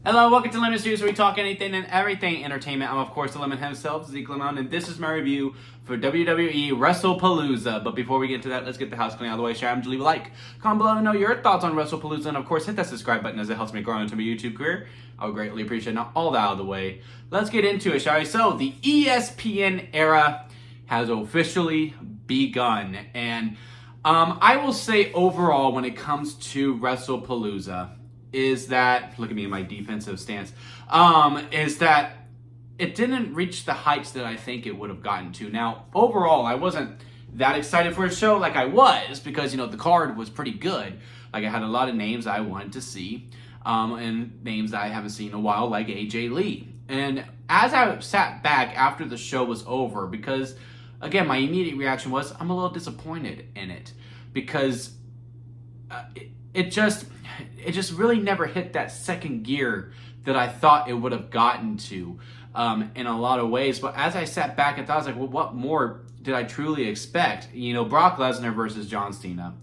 Hello, welcome to Lemon Studios, where we talk anything and everything entertainment. I'm, of course, the Lemon himself, Zeke Lemon, and this is my review for WWE Wrestlepalooza. But before we get into that, let's get the house clean out of the way. Share, leave a like, comment below and know your thoughts on Wrestlepalooza, and of course, hit that subscribe button as it helps me grow into my YouTube career. I would greatly appreciate it. Now, all that out of the way, let's get into it, shall we? So, the ESPN era has officially begun, and I will say overall, when it comes to Wrestlepalooza, is that, look at me in my defensive stance, is that it didn't reach the heights that I think it would have gotten to. Now, overall, I wasn't that excited for a show like I was because, the card was pretty good. Like, I had a lot of names I wanted to see, and names that I haven't seen in a while, like AJ Lee. And as I sat back after the show was over, because, again, my immediate reaction was, I'm a little disappointed in it. Because it just really never hit that second gear that I thought it would have gotten to in a lot of ways. But as I sat back and thought, I was like, well, what more did I truly expect? Brock Lesnar versus John Cena.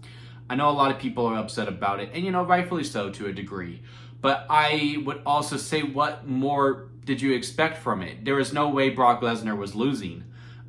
I know a lot of people are upset about it, and rightfully so to a degree. But I would also say, what more did you expect from it? There was no way Brock Lesnar was losing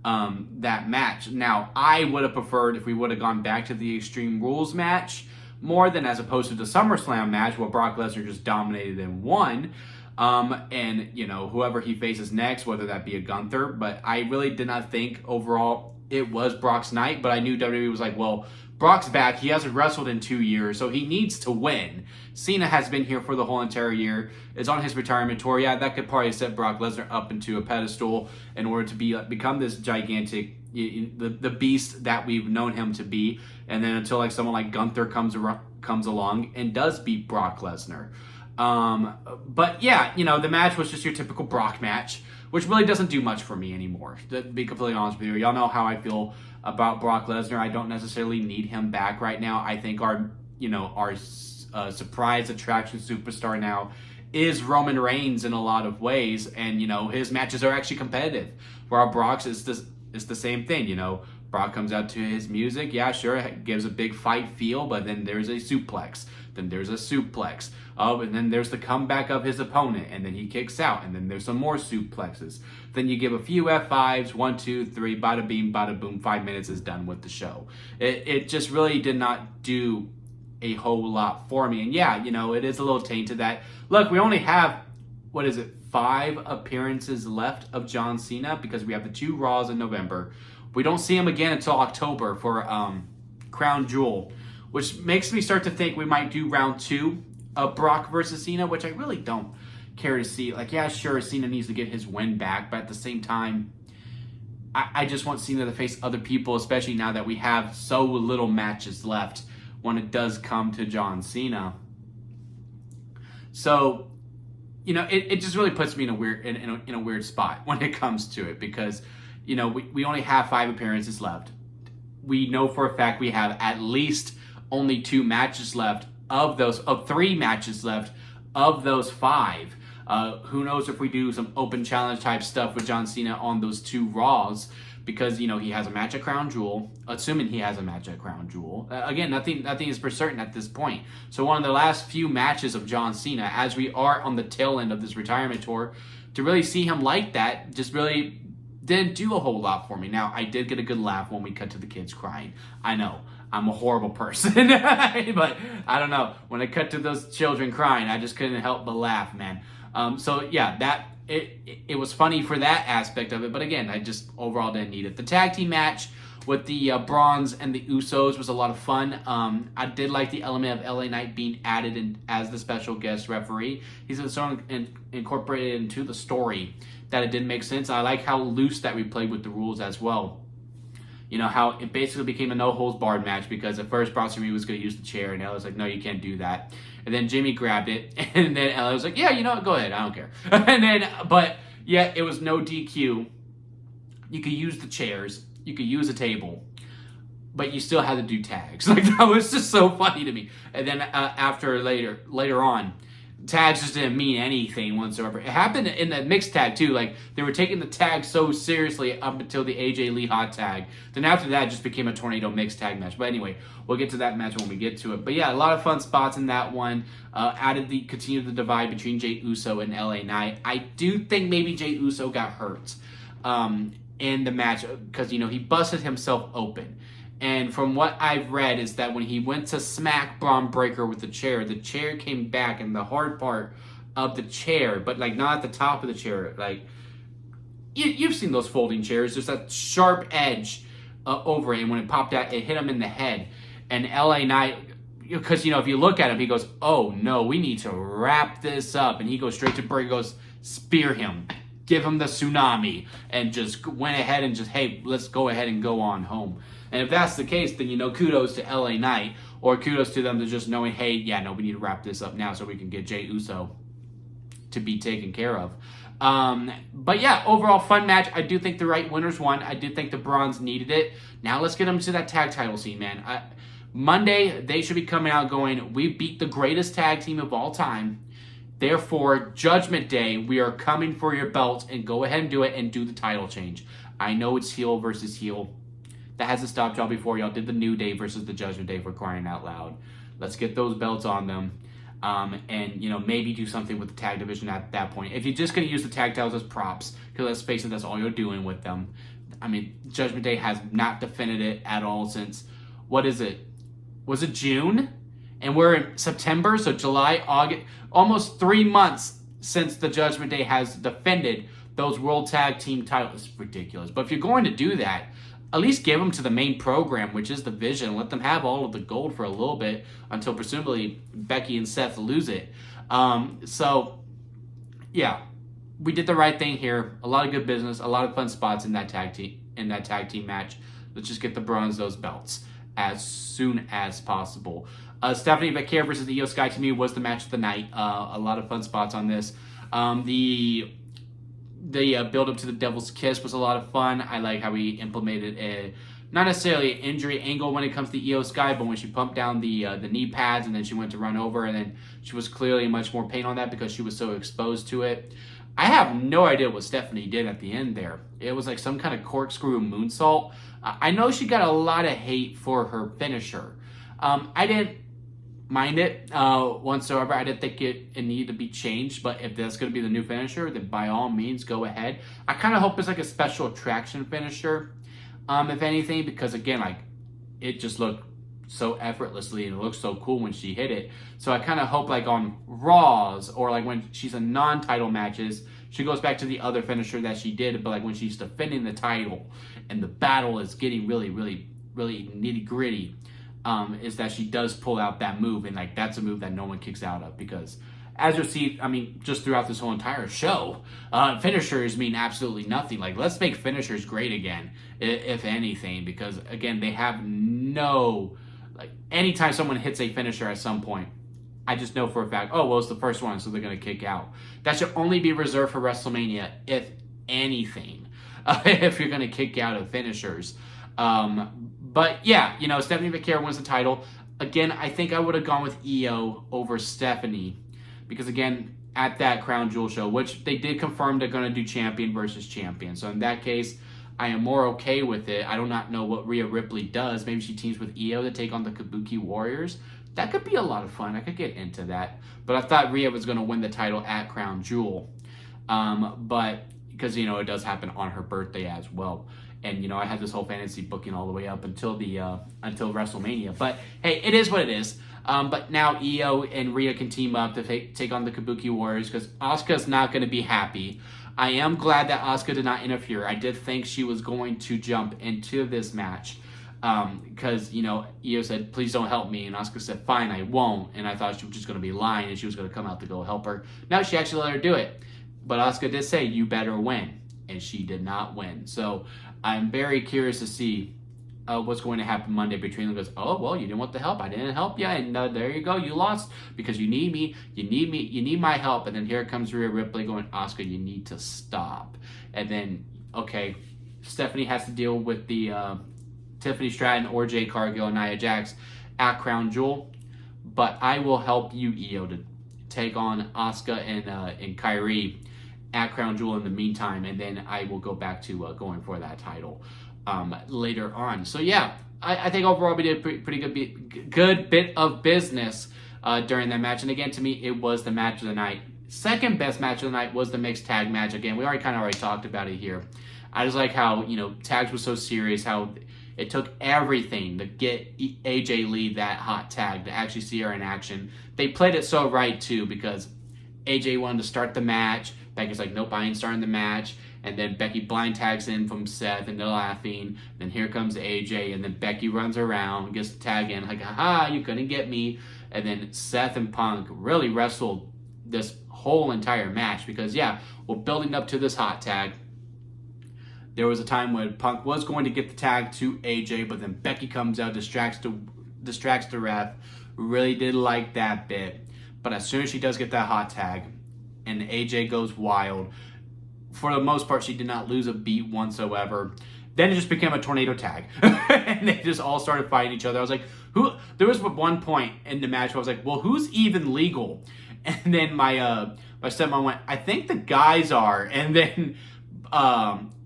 that match. Now, I would have preferred if we would have gone back to the Extreme Rules match more than as opposed to the SummerSlam match where Brock Lesnar just dominated and won. And, whoever he faces next, whether that be a Gunther. But I really did not think overall it was Brock's night. But I knew WWE was like, well, Brock's back. He hasn't wrestled in 2 years, so he needs to win. Cena has been here for the whole entire year. Is on his retirement tour. Yeah, that could probably set Brock Lesnar up into a pedestal in order to become this gigantic, the beast that we've known him to be. And then until someone like Gunther comes along and does beat Brock Lesnar. But yeah, the match was just your typical Brock match, which really doesn't do much for me anymore. To be completely honest with you, y'all know how I feel about Brock Lesnar. I don't necessarily need him back right now. I think our surprise attraction superstar now is Roman Reigns in a lot of ways, and his matches are actually competitive. While Brock's is the same thing. Brock comes out to his music, yeah, sure, it gives a big fight feel, but then there's a suplex, then there's a suplex, and then there's the comeback of his opponent, and then he kicks out, and then there's some more suplexes. Then you give a few F5s, 1, 2, 3, bada beam, bada boom, 5 minutes is done with the show. It just really did not do a whole lot for me. And yeah, it is a little tainted that, look, we only have, 5 appearances left of John Cena because we have the 2 Raws in November. We don't see him again until October for Crown Jewel, which makes me start to think we might do round 2 of Brock versus Cena, which I really don't care to see. Yeah, sure, Cena needs to get his win back, but at the same time, I just want Cena to face other people, especially now that we have so little matches left when it does come to John Cena. So, it just really puts me in a weird spot when it comes to it because, we only have 5 appearances left. We know for a fact we have at least only 2 matches left of 3 matches left of those 5. Who knows if we do some open challenge type stuff with John Cena on those 2 Raws because, he has a match at Crown Jewel, assuming he has a match at Crown Jewel. Again, nothing is for certain at this point. So one of the last few matches of John Cena, as we are on the tail end of this retirement tour, to really see him like that just really didn't do a whole lot for me. Now, I did get a good laugh when we cut to the kids crying. I know, I'm a horrible person, but I don't know. When it cut to those children crying, I just couldn't help but laugh, man. So yeah, it was funny for that aspect of it, but again, I just overall didn't need it. The tag team match with the Brawns and the Usos was a lot of fun. I did like the element of LA Knight being added in as the special guest referee. He's been sort of incorporated into the story that it didn't make sense. I like how loose that we played with the rules as well. How it basically became a no-holds-barred match because at first Bronson Reed was going to use the chair and LA was like, no, you can't do that. And then Jimmy grabbed it and then LA was like, yeah, go ahead, I don't care. But yeah, it was no DQ. You could use the chairs, you could use a table, but you still had to do tags. That was just so funny to me. And then later on, tags just didn't mean anything whatsoever. It happened in the mixed tag too. Like, they were taking the tag so seriously up until the AJ Lee hot tag. Then after that, it just became a tornado mixed tag match. But anyway, we'll get to that match when we get to it. But yeah, a lot of fun spots in that one. Continued the divide between Jey Uso and LA Knight. I do think maybe Jey Uso got hurt in the match because, he busted himself open. And from what I've read is that when he went to smack Braun Breaker with the chair came back, and the hard part of the chair, but like not at the top of the chair. Like, you've seen those folding chairs. There's that sharp edge over it, and when it popped out, it hit him in the head. And LA Knight, because, if you look at him, he goes, oh no, we need to wrap this up. And he goes straight to Breaker, goes, spear him, give him the tsunami, and just went ahead and just, hey, let's go ahead and go on home. And if that's the case, then, kudos to LA Knight, or kudos to them to just knowing, hey, yeah, no, we need to wrap this up now so we can get Jey Uso to be taken care of. But yeah, overall fun match. I do think the right winners won. I do think the Bronze needed it. Now let's get them to that tag title scene, man. Monday, they should be coming out going, we beat the greatest tag team of all time. Therefore, Judgment Day, we are coming for your belts, and go ahead and do it and do the title change. I know it's heel versus heel. That hasn't stopped y'all before. Y'all did the New Day versus the Judgment Day, for crying out loud. Let's get those belts on them. And, maybe do something with the tag division at that point. If you're just going to use the tag titles as props, because let's face it, that's all you're doing with them. I mean, Judgment Day has not defended it at all since, what is it? Was it June? And we're in September, so July, August, almost 3 months since the Judgment Day has defended those World Tag Team titles. It's ridiculous. But if you're going to do that, at least give them to the main program, which is the Vision. Let them have all of the gold for a little bit until presumably Becky and Seth lose it. So, yeah, we did the right thing here. A lot of good business, a lot of fun spots in that tag team match. Let's just get the Bronze those belts as soon as possible. Stephanie Becker versus the Io Sky, to me, was the match of the night. A lot of fun spots on this. The build up to the Devil's Kiss was a lot of fun. I like how he implemented not necessarily an injury angle when it comes to Io Sky, but when she pumped down the knee pads and then she went to run over, and then she was clearly in much more pain on that because she was so exposed to it. I have no idea what Stephanie did at the end there. It was like some kind of corkscrew moonsault. I know she got a lot of hate for her finisher. I didn't mind it whatsoever. I didn't think it needed to be changed, but if that's going to be the new finisher, then by all means, go ahead. I kind of hope it's like a special attraction finisher, if anything, because again, like, it just looked so effortlessly and it looked so cool when she hit it. So I kind of hope like on Raws, or like when she's in non-title matches, she goes back to the other finisher that she did, but like when she's defending the title and the battle is getting really, really, really nitty-gritty, is that she does pull out that move, and like that's a move that no one kicks out of, because as you'll see, I mean, just throughout this whole entire show, finishers mean absolutely nothing. Like, let's make finishers great again, if anything, because again, they have no, like, anytime someone hits a finisher at some point, I just know for a fact, oh, well, it's the first one, so they're going to kick out. That should only be reserved for WrestleMania, if anything, if you're going to kick out of finishers. But yeah, Stephanie Becker wins the title. Again, I think I would have gone with Io over Stephanie, because again, at that Crown Jewel show, which they did confirm they're going to do champion versus champion. So in that case, I am more okay with it. I do not know what Rhea Ripley does. Maybe she teams with Io to take on the Kabuki Warriors. That could be a lot of fun. I could get into that. But I thought Rhea was going to win the title at Crown Jewel. But because, it does happen on her birthday as well. And, I had this whole fantasy booking all the way up until until WrestleMania. But, hey, it is what it is. But now Io and Rhea can team up to take on the Kabuki Warriors, because Asuka's not going to be happy. I am glad that Asuka did not interfere. I did think she was going to jump into this match. Because, Io said, please don't help me. And Asuka said, fine, I won't. And I thought she was just going to be lying and she was going to come out to go help her. No, she actually let her do it. But Asuka did say, you better win. And she did not win. So I'm very curious to see what's going to happen Monday between them. Goes, oh, well, you didn't want the help. I didn't help you. And there you go. You lost because you need me. You need my help. And then here comes Rhea Ripley going, Asuka, you need to stop. And then, okay, Stephanie has to deal with the Tiffany Stratton or Jade Cargill and Nia Jax at Crown Jewel. But I will help you, Io, take on Asuka and Kyrie at Crown Jewel in the meantime, and then I will go back to going for that title later on. So yeah, I think overall we did a pretty good bit of business during that match. And again, to me, it was the match of the night. Second best match of the night was the mixed tag match. Again, we already talked about it here. I just like how, tags were so serious, how it took everything to get AJ Lee that hot tag, to actually see her in action. They played it so right, too, because AJ wanted to start the match. Becky's like, nope, I ain't starting the match. And then Becky blind tags in from Seth, and they're laughing. Then here comes AJ, and then Becky runs around, gets the tag in, like, aha, you couldn't get me. And then Seth and Punk really wrestled this whole entire match because, yeah, we're building up to this hot tag. There was a time when Punk was going to get the tag to AJ, but then Becky comes out, distracts the ref. Really did like that bit. But as soon as she does get that hot tag, and AJ goes wild, for the most part, she did not lose a beat whatsoever. Then it just became a tornado tag. And they just all started fighting each other. I was like, who? There was one point in the match where I was like, well, who's even legal? And then my stepmom went, I think the guys are. And then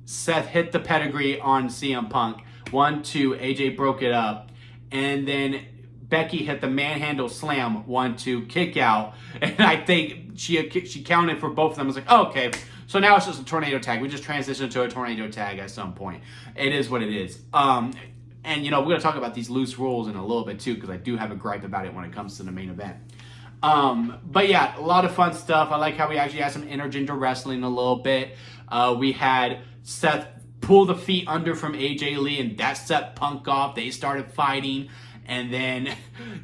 Seth hit the pedigree on CM Punk. 1-2, AJ broke it up. And then Becky hit the manhandle slam, 1-2, kick out. And I think she counted for both of them. I was like, oh, okay. So now it's just a tornado tag. We just transitioned to a tornado tag at some point. It is what it is. And, we're going to talk about these loose rules in a little bit, too, because I do have a gripe about it when it comes to the main event. But, yeah, a lot of fun stuff. I like how we actually had some intergender wrestling a little bit. We had Seth pull the feet under from AJ Lee, and that set Punk off. They started fighting. And then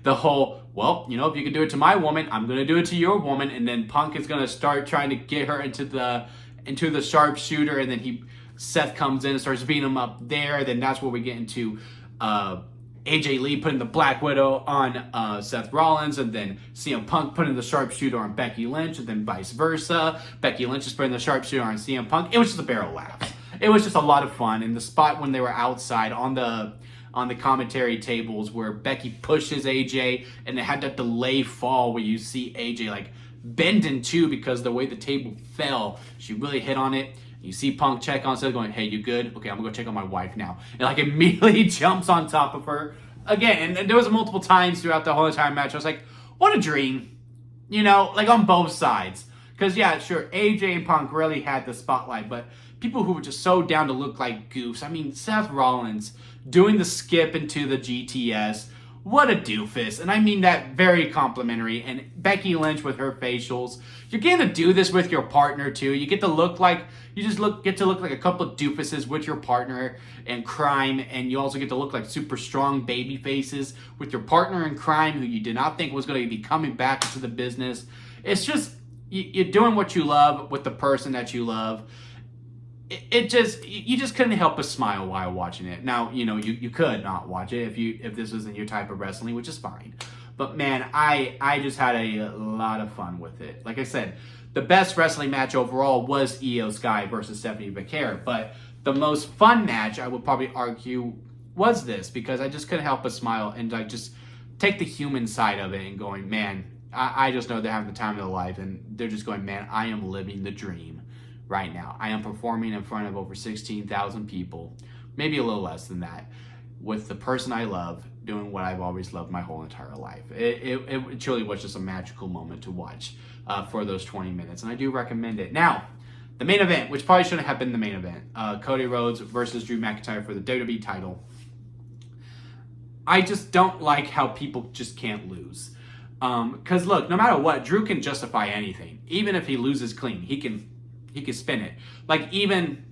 the whole, well, if you can do it to my woman, I'm going to do it to your woman. And then Punk is going to start trying to get her into the sharpshooter. And then Seth comes in and starts beating him up there. Then that's where we get into AJ Lee putting the Black Widow on Seth Rollins. And then CM Punk putting the sharpshooter on Becky Lynch. And then vice versa. Becky Lynch is putting the sharpshooter on CM Punk. It was just a barrel laugh. It was just a lot of fun. And the spot when they were outside on the commentary tables where Becky pushes AJ and they had that delay fall where you see AJ like bending too because the way the table fell, she really hit on it. You see Punk check on Seth going, hey, you good? Okay, I'm gonna go check on my wife now. And like immediately jumps on top of her. Again, and there was multiple times throughout the whole entire match. I was like, what a dream. Like on both sides. Because yeah, sure, AJ and Punk really had the spotlight, but people who were just so down to look like goofs. I mean, Seth Rollins doing the skip into the GTS. What a doofus. And I mean that very complimentary. And Becky Lynch with her facials. You're getting to do this with your partner too. You get to look like, get to look like a couple of doofuses with your partner in crime. And you also get to look like super strong baby faces with your partner in crime who you did not think was going to be coming back into the business. It's just, you're doing what you love with the person that you love. You just couldn't help but smile while watching it. Now, you could not watch it if this isn't your type of wrestling, which is fine. But man, I just had a lot of fun with it. Like I said, the best wrestling match overall was Io Sky versus Stephanie McCare. But the most fun match, I would probably argue, was this, because I just couldn't help but smile and like just take the human side of it and going, man, I just know they're having the time of their life, and they're just going, man, I am living the dream. Right now, I am performing in front of over 16,000 people, maybe a little less than that, with the person I love, doing what I've always loved my whole entire life. It truly was just a magical moment to watch for those 20 minutes, and I do recommend it. Now, the main event, which probably shouldn't have been the main event, Cody Rhodes versus Drew McIntyre for the WWE title. I just don't like how people just can't lose. Because look, no matter what, Drew can justify anything. Even if he loses clean, he can spin it. Like even,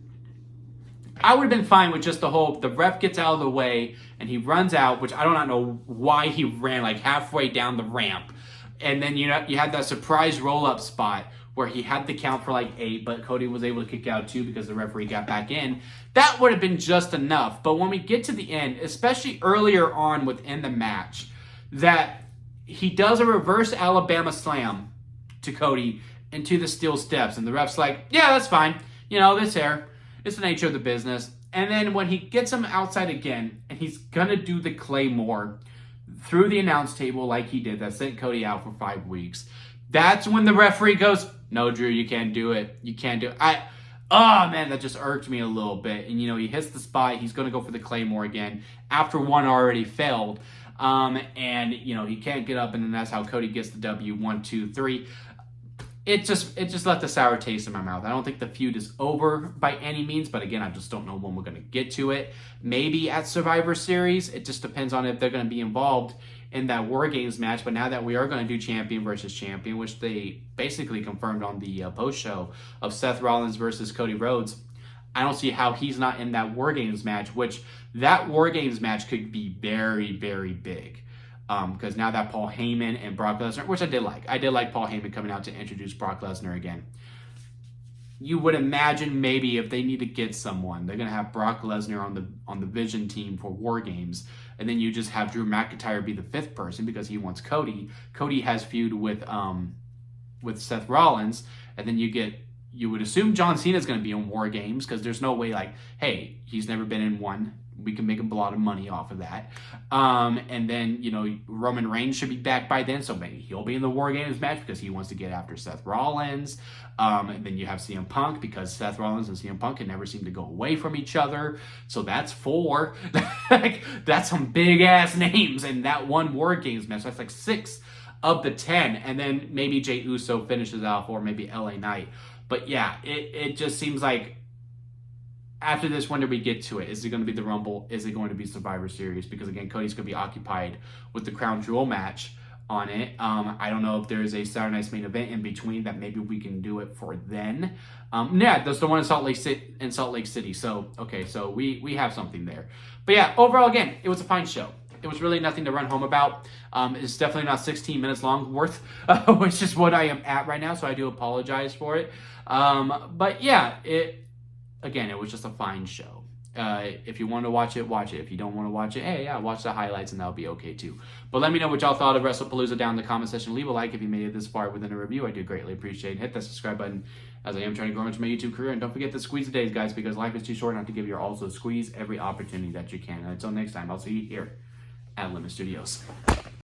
I would have been fine with just the ref gets out of the way and he runs out, which I do not know why he ran like halfway down the ramp. And then you had that surprise roll-up spot where he had the count for like 8, but Cody was able to kick out 2 because the referee got back in. That would have been just enough. But when we get to the end, especially earlier on within the match, that he does a reverse Alabama slam to Cody into the steel steps, and the ref's like, yeah, that's fine. This here, it's the nature of the business. And then when he gets him outside again, and he's gonna do the Claymore through the announce table like he did, that sent Cody out for 5 weeks, That's when the referee goes, no, Drew, you can't do it. You can't do it. Oh, man, that just irked me a little bit. And, he hits the spot. He's going to go for the Claymore again after one already failed. And, he can't get up, and then that's how Cody gets the W. 1, 2, 3. It just left a sour taste in my mouth. I don't think the feud is over by any means, but again, I just don't know when we're going to get to it. Maybe at Survivor Series. It just depends on if they're going to be involved in that War Games match. But now that we are going to do champion versus champion, which they basically confirmed on the post show of Seth Rollins versus Cody Rhodes, I don't see how he's not in that War Games match, which that War Games match could be very, very big. Because now that Paul Heyman and Brock Lesnar, which I did like Paul Heyman coming out to introduce Brock Lesnar again. You would imagine maybe if they need to get someone, they're gonna have Brock Lesnar on the Vision team for War Games, and then you just have Drew McIntyre be the fifth person because he wants Cody. Cody has feud with Seth Rollins, and then you would assume John Cena's gonna be in War Games because there's no way hey, he's never been in one. We can make a lot of money off of that. And then, Roman Reigns should be back by then, so maybe he'll be in the War Games match because he wants to get after Seth Rollins. And then you have CM Punk because Seth Rollins and CM Punk can never seem to go away from each other. So that's 4. That's some big-ass names in that one War Games match. That's 6 of the 10. And then maybe Jey Uso finishes off, or maybe LA Knight. But yeah, it just seems like after this, when do we get to it? Is it going to be the Rumble? Is it going to be Survivor Series? Because again, Cody's going to be occupied with the Crown Jewel match on it. I don't know if there's a Saturday Night's Main Event in between that maybe we can do it for then. That's the one in Salt Lake City. So okay, so we have something there. But yeah, overall, again, it was a fine show. It was really nothing to run home about. It's definitely not 16 minutes long worth, which is what I am at right now. So I do apologize for it. But yeah, Again, it was just a fine show. If you want to watch it, watch it. If you don't want to watch it, hey, yeah, watch the highlights and that'll be okay too. But let me know what y'all thought of Wrestlepalooza down in the comment section. Leave a like if you made it this far within a review. I do greatly appreciate it. Hit that subscribe button as I am trying to grow into my YouTube career. And don't forget to squeeze the days, guys, because life is too short not to give you all. So squeeze every opportunity that you can. And until next time, I'll see you here at Limit Studios.